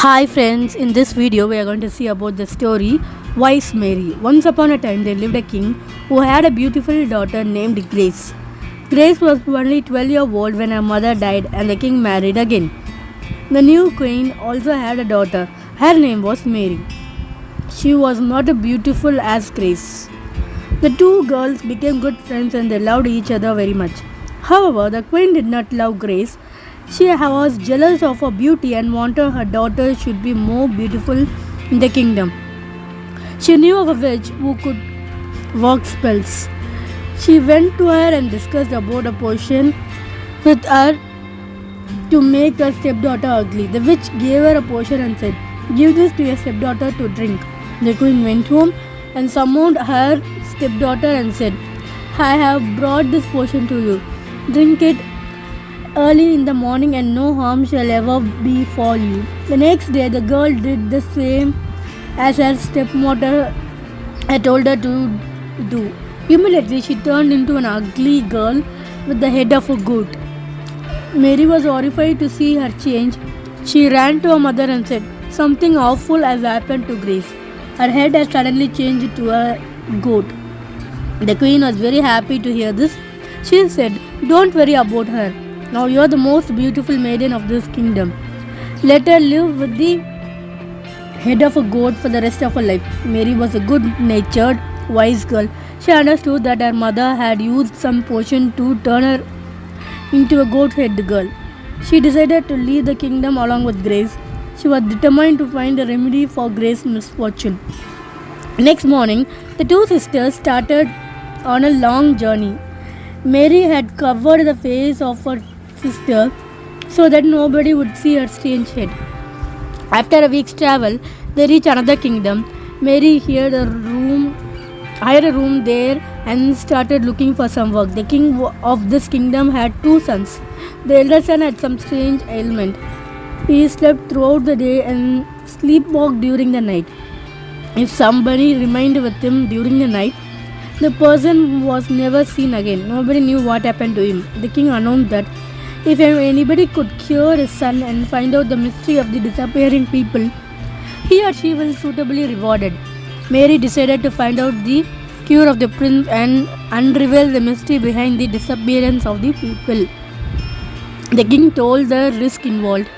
Hi friends, in this video we are going to see about the story Wise Mary. Once upon a time there lived a king who had a beautiful daughter named Grace. Grace was only 12 years old when her mother died and the king married again. The new queen also had a daughter. Her name was Mary. She was not as beautiful as Grace. The two girls became good friends and they loved each other very much. However, the queen did not love Grace. She was jealous of her beauty and wanted her daughter should be more beautiful in the kingdom. She knew of a witch who could work spells. She went to her and discussed about a potion with her to make her stepdaughter ugly. The witch gave her a potion and said, "Give this to your stepdaughter to drink." The queen went home and summoned her stepdaughter and said, "I have brought this potion to you. Drink it early in the morning and no harm shall ever befall you." The next day the girl did the same as her stepmother had told her to do. Immediately she turned into an ugly girl with the head of a goat. Mary was horrified to see her change. She ran to her mother and said, "Something awful has happened to Grace. Her head has suddenly changed to a goat." The queen was very happy to hear this. She said, "Don't worry about her. Now you are the most beautiful maiden of this kingdom. Let her live with the head of a goat for the rest of her life." Mary was a good-natured, wise girl. She understood that her mother had used some potion to turn her into a goat-headed girl. She decided to leave the kingdom along with Grace. She was determined to find a remedy for Grace's misfortune. Next morning, the two sisters started on a long journey. Mary had covered the face of her sister so that nobody would see her strange head. After a week's travel, they reached another kingdom. Mary hired a room there and started looking for some work. The king of this kingdom had two sons. The elder son had some strange ailment. He slept throughout the day and sleepwalked during the night. If somebody remained with him during the night, the person was never seen again. Nobody knew what happened to him. The king announced that if anybody could cure his son and find out the mystery of the disappearing people, he or she will suitably rewarded. Mary decided to find out the cure of the prince and unravel the mystery behind the disappearance of the people. The king told the risk involved.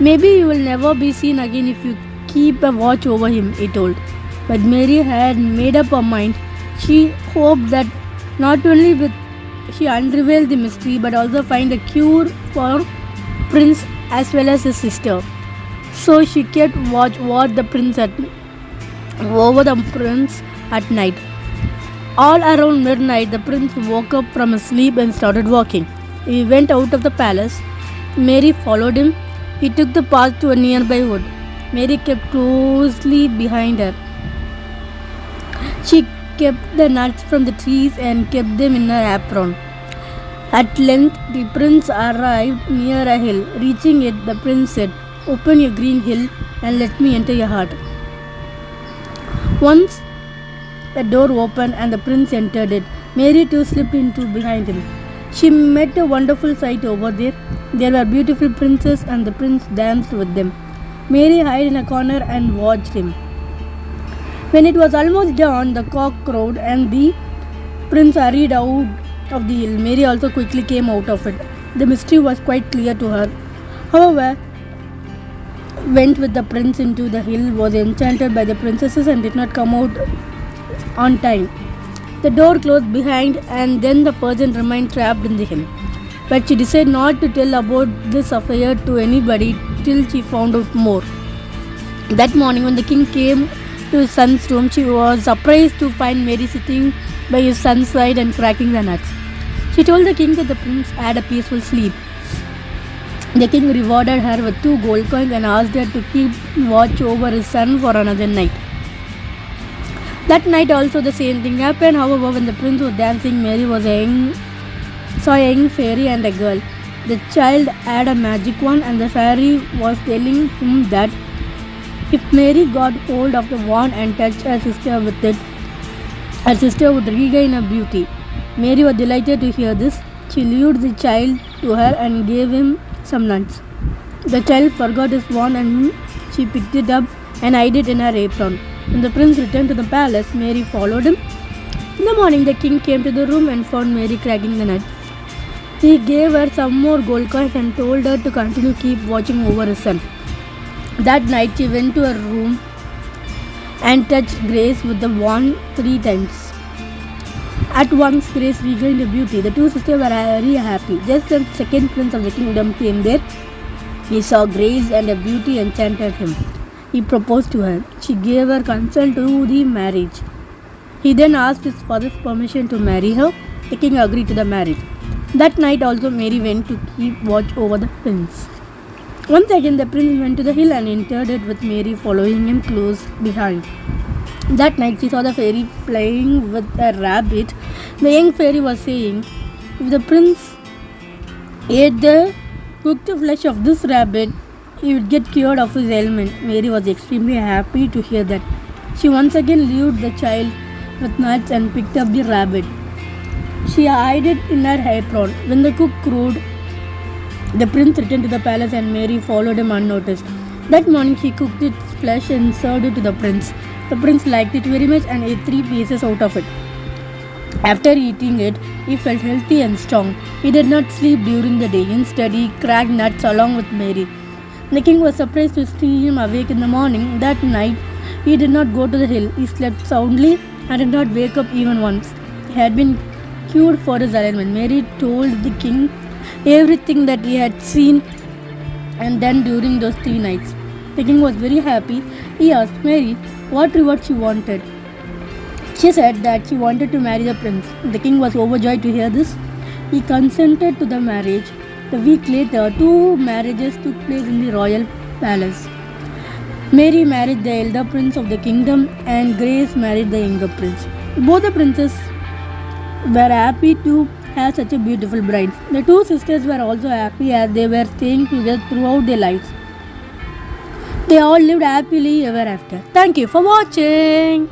"Maybe you will never be seen again if you keep a watch over him," he told. But Mary had made up her mind. She hoped that not only would she unravel the mystery but also find a cure for Prince as well as his sister. So she kept watch over the prince at night. All around midnight, the prince woke up from his sleep and started walking. He went out of the palace. Mary followed him. He took the path to a nearby wood. Mary kept closely behind her. She kept the nuts from the trees and kept them in her apron. At length, the prince arrived near a hill. Reaching it, the prince said, "Open your green hill and let me enter your heart." Once the door opened and the prince entered it, Mary too slipped into behind him. She met a wonderful sight over there. There were beautiful princes and the prince danced with them. Mary hid in a corner and watched him. When it was almost dawn, the cock crowed and the prince hurried out of the hill. Mary also quickly came out of it. The mystery was quite clear to her. However, went with the prince into the hill, was enchanted by the princesses and did not come out on time. The door closed behind and then the person remained trapped in the hill. But she decided not to tell about this affair to anybody till she found out more. That morning when the king came to his son's room, she was surprised to find Mary sitting by his son's side and cracking the nuts. She told the king that the prince had a peaceful sleep. The king rewarded her with 2 gold coins and asked her to keep watch over his son for another night. That night also the same thing happened. However, when the prince was dancing, Mary saw a young fairy and a girl. The child had a magic wand and the fairy was telling him that if Mary got hold of the wand and touched her sister with it, her sister would regain her beauty. Mary was delighted to hear this. She lured the child to her and gave him some nuts. The child forgot his wand and She picked it up and hid it in her apron. When the prince returned to the palace, Mary followed him. In the morning, the king came to the room and found Mary cracking the nuts. He gave her some more gold coins and told her to continue keep watching over his son. That night, she went to her room and touched Grace with the wand 3 times. At once, Grace regained her beauty. The two sisters were very happy. Just as the second prince of the kingdom came there, he saw Grace and her beauty enchanted him. He proposed to her. She gave her consent to the marriage. He then asked his father's permission to marry her. The king agreed to the marriage. That night also Mary went to keep watch over the prince. Once again the prince went to the hill and entered it with Mary following him close behind. That night she saw the fairy playing with a rabbit. The young fairy was saying, if the prince ate the cooked flesh of this rabbit, he would get cured of his ailment. Mary was extremely happy to hear that. She once again lured the child with nuts and picked up the rabbit. She hid it in her apron. When the cook crowed, the prince returned to the palace and Mary followed him unnoticed. That morning she cooked its flesh and served it to the prince. The prince liked it very much and ate 3 pieces out of it. After eating it, he felt healthy and strong. He did not sleep during the day. Instead, he cracked nuts along with Mary. The king was surprised to see him awake in the morning. That night, he did not go to the hill. He slept soundly and did not wake up even once. He had been cured for his ailment. Mary told the king everything that he had seen and done during those 3 nights. The king was very happy. He asked Mary what reward she wanted. She said that she wanted to marry the prince. The king was overjoyed to hear this. He consented to the marriage. A week later, 2 marriages took place in the royal palace. Mary married the elder prince of the kingdom and Grace married the younger prince. Both the princes were happy to have such a beautiful bride. The 2 sisters were also happy as they were staying together throughout their lives. They all lived happily ever after. Thank you for watching.